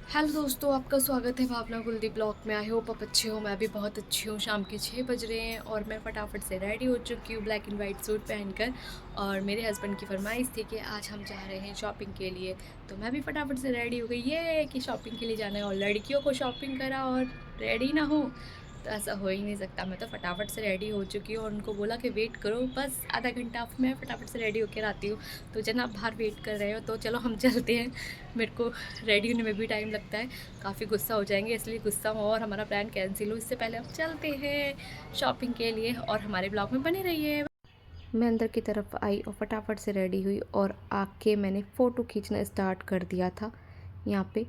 Hello दोस्तों, आपका स्वागत है भावना कुलदीप ब्लॉग में। आई होप आप अच्छे हो। मैं भी बहुत अच्छी हूँ। शाम के 6 बज रहे हैं और मैं फटाफट से रेडी हो चुकी हूँ ब्लैक एंड वाइट सूट पहनकर। और मेरे हस्बैंड की फरमाइश थी कि आज हम जा रहे हैं शॉपिंग के लिए, तो मैं भी फटाफट से रेडी हो गई। ये कि शॉपिंग के लिए जाना है और लड़कियों को शॉपिंग करा और रेडी ना हो तो ऐसा हो ही नहीं सकता। मैं तो फटाफट से रेडी हो चुकी हूँ और उनको बोला कि वेट करो, बस आधा घंटा, मैं फटाफट से रेडी होकर आती हूँ। तो जनाब बाहर वेट कर रहे हो तो चलो हम चलते हैं। मेरे को रेडी होने में भी टाइम लगता है, काफ़ी गुस्सा हो जाएंगे, इसलिए गुस्सा हो और हमारा प्लान कैंसिल हो इससे पहले हम चलते हैं शॉपिंग के लिए। और हमारे ब्लॉग में बने रहिए। मैं अंदर की तरफ आई और फटाफट से रेडी हुई और आके मैंने फ़ोटो खींचना स्टार्ट कर दिया था। यहाँ पे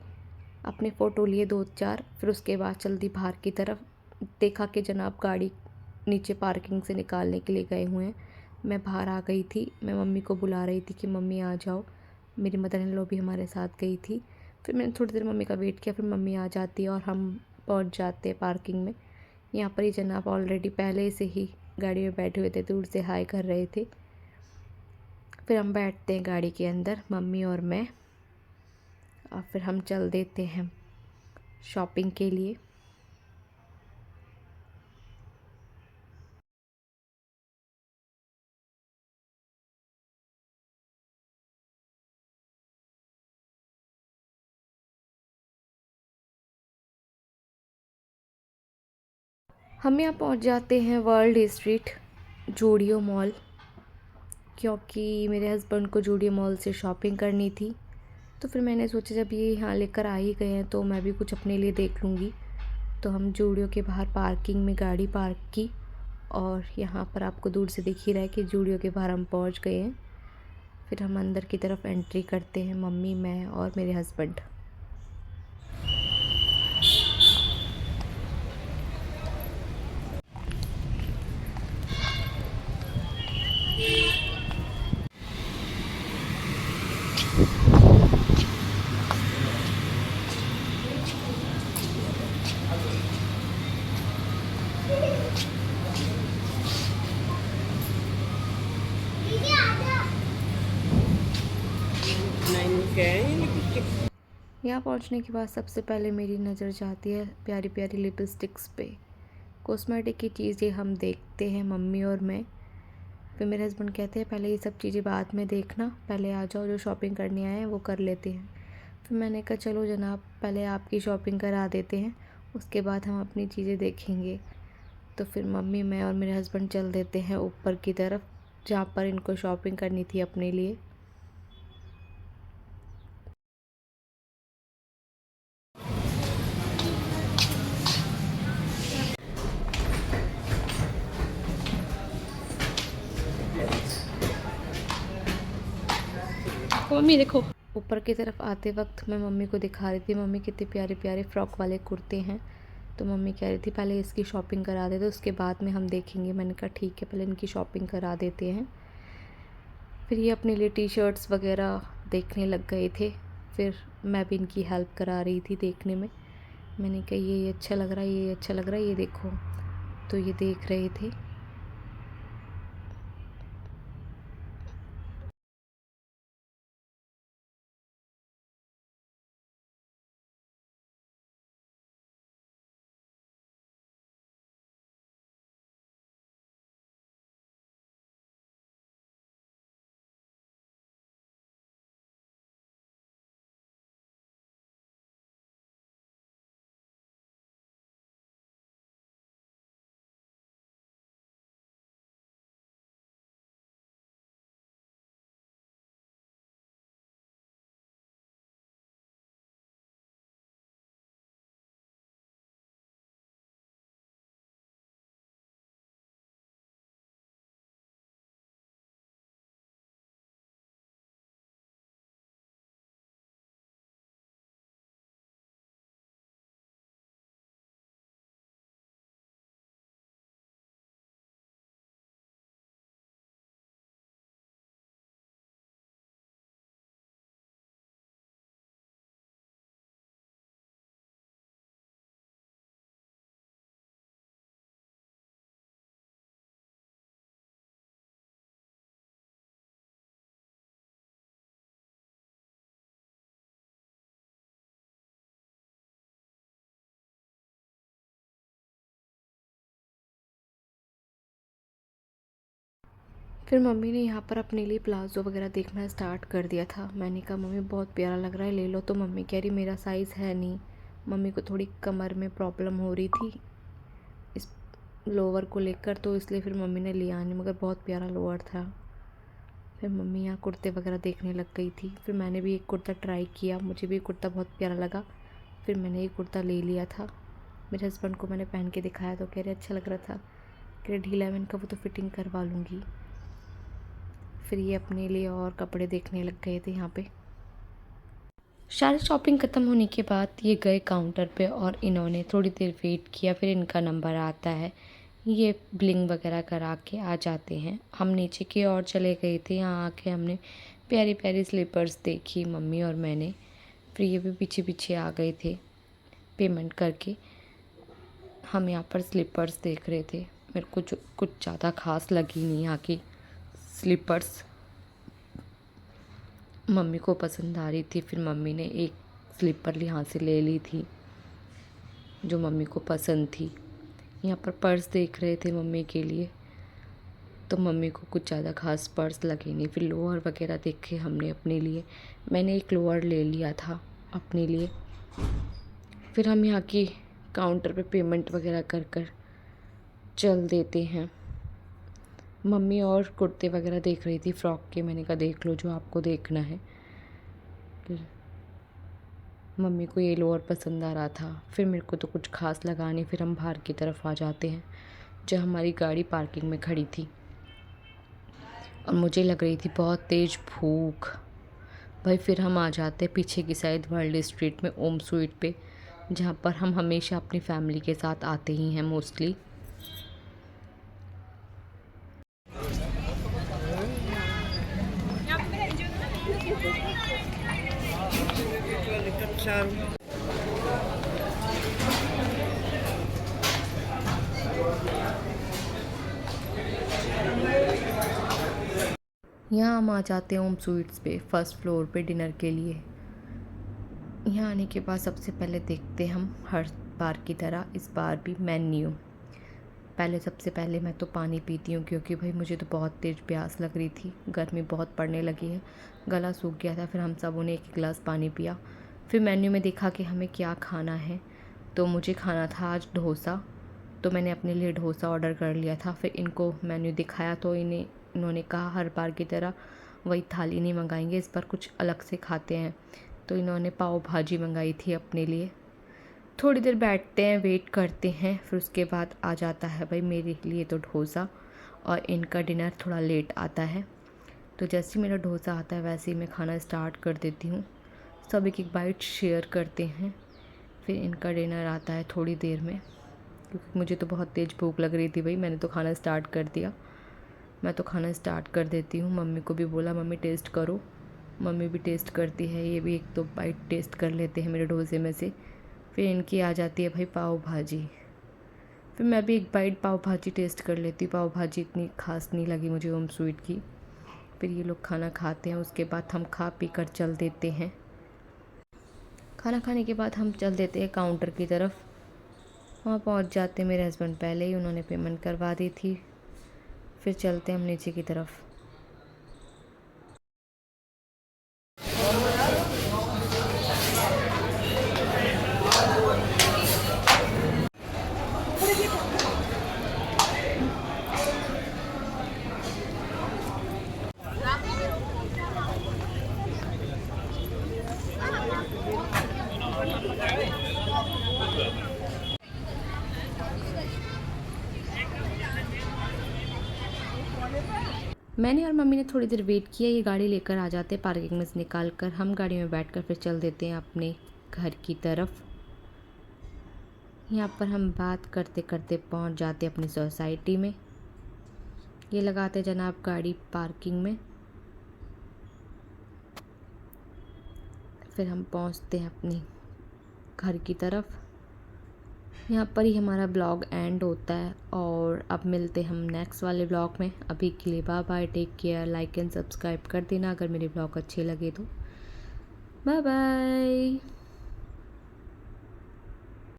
अपने फ़ोटो लिए 2-4, फिर उसके बाद चल दी बाहर की तरफ। देखा कि जनाब गाड़ी नीचे पार्किंग से निकालने के लिए गए हुए हैं। मैं बाहर आ गई थी, मैं मम्मी को बुला रही थी कि मम्मी आ जाओ। मेरी मदर इन लॉ भी हमारे साथ गई थी। फिर मैंने थोड़ी देर मम्मी का वेट किया, फिर मम्मी आ जाती है और हम पहुंच जाते हैं पार्किंग में। यहाँ पर ही जनाब ऑलरेडी पहले से ही गाड़ी में बैठे हुए थे, दूर से हाय कर रहे थे। फिर हम बैठते हैं गाड़ी के अंदर, मम्मी और मैं, और फिर हम चल देते हैं शॉपिंग के लिए। हम यहाँ पहुँच जाते हैं वर्ल्ड स्ट्रीट, जूडियो मॉल, क्योंकि मेरे हस्बैंड को जूडियो मॉल से शॉपिंग करनी थी। तो फिर मैंने सोचा जब ये यहाँ लेकर आ ही गए हैं तो मैं भी कुछ अपने लिए देख लूँगी। तो हम जूडियो के बाहर पार्किंग में गाड़ी पार्क की और यहाँ पर आपको दूर से दिख ही रहा है कि जूडियो के बाहर हम पहुँच गए हैं। फिर हम अंदर की तरफ एंट्री करते हैं, मम्मी, मैं और मेरे हस्बैंड। यहाँ पहुँचने के बाद सबसे पहले मेरी नज़र जाती है प्यारी प्यारी लिपस्टिक्स पे। कॉस्मेटिक की चीज़ें हम देखते हैं, मम्मी और मैं। फिर मेरे हस्बैंड कहते हैं पहले ये सब चीज़ें बाद में देखना, पहले आ जाओ, जो शॉपिंग करने आए हैं वो कर लेते हैं। फिर मैंने कहा चलो जनाब, पहले आपकी शॉपिंग करा देते हैं, उसके बाद हम अपनी चीज़ें देखेंगे। तो फिर मम्मी, मैं और मेरे हस्बैंड चल देते हैं ऊपर की तरफ, जहाँ पर इनको शॉपिंग करनी थी अपने लिए। मम्मी देखो, ऊपर की तरफ आते वक्त मैं मम्मी को दिखा रही थी, मम्मी कितने प्यारे प्यारे फ्रॉक वाले कुर्ते हैं। तो मम्मी कह रही थी पहले इसकी शॉपिंग करा देते, उसके बाद में हम देखेंगे। मैंने कहा ठीक है, पहले इनकी शॉपिंग करा देते हैं। फिर ये अपने लिए टी शर्ट्स वगैरह देखने लग गए थे। फिर मैं भी इनकी हेल्प करा रही थी देखने में। मैंने कहा ये अच्छा लग रहा है, ये अच्छा लग रहा है, ये देखो। तो ये देख रहे थे। फिर मम्मी ने यहाँ पर अपने लिए प्लाज़ो वगैरह देखना स्टार्ट कर दिया था। मैंने कहा मम्मी बहुत प्यारा लग रहा है, ले लो। तो मम्मी कह रही मेरा साइज़ है नहीं। मम्मी को थोड़ी कमर में प्रॉब्लम हो रही थी इस लोअर को लेकर, तो इसलिए फिर मम्मी ने लिया नहीं, मगर बहुत प्यारा लोअर था। फिर मम्मी यहाँ कुर्ते वगैरह देखने लग गई थी। फिर मैंने भी एक कुर्ता ट्राई किया, मुझे भी कुर्ता बहुत प्यारा लगा। फिर मैंने एक कुर्ता ले लिया था। मेरे हस्बैंड को मैंने पहन के दिखाया तो कह रहे अच्छा लग रहा था, कह रहे ढीला है। मैंने कहा वो तो फिटिंग करवा लूँगी। फिर ये अपने लिए और कपड़े देखने लग गए थे यहाँ पे। सारी शॉपिंग ख़त्म होने के बाद ये गए काउंटर पे और इन्होंने थोड़ी देर वेट किया। फिर इनका नंबर आता है, ये ब्लिंग वगैरह करा के आ जाते हैं। हम नीचे की ओर चले गए थे। यहाँ आके हमने प्यारी प्यारी स्लीपर्स देखी, मम्मी और मैंने। फिर ये भी पीछे पीछे आ गए थे पेमेंट करके। हम यहाँ पर स्लीपर्स देख रहे थे। मेरे को जो कुछ ज़्यादा खास लगी नहीं यहाँ की स्लीपर्स, मम्मी को पसंद आ रही थी। फिर मम्मी ने एक स्लीपर यहाँ से ले ली थी जो मम्मी को पसंद थी। यहाँ पर पर्स देख रहे थे मम्मी के लिए, तो मम्मी को कुछ ज़्यादा खास पर्स लगे नहीं। फिर लोअर वगैरह देखे हमने अपने लिए। मैंने एक लोअर ले लिया था अपने लिए। फिर हम यहाँ की काउंटर पे पेमेंट वगैरह कर कर चल देते हैं। मम्मी और कुर्ते वगैरह देख रही थी फ्रॉक के। मैंने कहा देख लो जो आपको देखना है। मम्मी को ये लोअर पसंद आ रहा था। फिर मेरे को तो कुछ खास लगा नहीं। फिर हम बाहर की तरफ आ जाते हैं जहाँ हमारी गाड़ी पार्किंग में खड़ी थी। और मुझे लग रही थी बहुत तेज़ भूख। भाई फिर हम आ जाते हैं पीछे की साइड वर्ल्ड स्ट्रीट में ओम स्वीट पे, जहाँ पर हम हमेशा अपनी फैमिली के साथ आते ही हैं मोस्टली। यहाँ हम आ जाते हैं ओम स्वीट्स पे फर्स्ट फ्लोर पे डिनर के लिए। यहाँ आने के बाद सबसे पहले देखते हम हर बार की तरह इस बार भी मेन्यू। सबसे पहले मैं तो पानी पीती हूँ, क्योंकि भाई मुझे तो बहुत तेज़ प्यास लग रही थी, गर्मी बहुत पड़ने लगी है, गला सूख गया था। फिर हम सबों ने एक गिलास पानी पिया। फिर मेन्यू में देखा कि हमें क्या खाना है, तो मुझे खाना था आज डोसा, तो मैंने अपने लिए डोसा ऑर्डर कर लिया था। फिर इनको मेन्यू दिखाया तो इन्होंने कहा हर बार की तरह वही थाली नहीं मंगाएंगे, इस बार कुछ अलग से खाते हैं। तो इन्होंने पाव भाजी मंगाई थी अपने लिए। थोड़ी देर बैठते हैं, वेट करते हैं। फिर उसके बाद आ जाता है भाई मेरे लिए तो डोसा, और इनका डिनर थोड़ा लेट आता है। तो जैसे ही मेरा डोसा आता है वैसे ही मैं खाना स्टार्ट कर देती हूँ। सब एक एक बाइट शेयर करते हैं। फिर इनका डिनर आता है थोड़ी देर में, क्योंकि मुझे तो बहुत तेज़ भूख लग रही थी भाई। मैंने तो खाना स्टार्ट कर दिया। मैं तो खाना स्टार्ट कर देती हूँ। मम्मी को भी बोला मम्मी टेस्ट करो। मम्मी भी टेस्ट करती है। ये भी एक दो बाइट टेस्ट कर लेते हैं मेरे डोसे में से। फिर इनकी आ जाती है भाई पाव भाजी। फिर मैं भी एक बाइट पाव भाजी टेस्ट कर लेती हूँ। पाव भाजी इतनी खास नहीं लगी मुझे ओम स्वीट की। फिर ये लोग खाना खाते हैं, उसके बाद हम खा पी कर चल देते हैं। खाना खाने के बाद हम चल देते हैं काउंटर की तरफ। वहाँ पहुँच जाते हैं, मेरे हस्बैंड पहले ही उन्होंने पेमेंट करवा दी थी। फिर चलते हैं हम नीचे की तरफ। मैंने और मम्मी ने थोड़ी देर वेट किया। ये गाड़ी लेकर आ जाते पार्किंग में से निकाल कर। हम गाड़ी में बैठकर फिर चल देते हैं अपने घर की तरफ। यहाँ पर हम बात करते करते पहुँच जाते अपनी सोसाइटी में। ये लगाते जनाब गाड़ी पार्किंग में। फिर हम पहुँचते हैं अपनी घर की तरफ। यहाँ पर ही हमारा ब्लॉग एंड होता है, और अब मिलते हम नेक्स्ट वाले ब्लॉग में। अभी के लिए bye bye, take care, like and subscribe कर देना अगर मेरे ब्लॉग अच्छे लगे तो। Bye bye.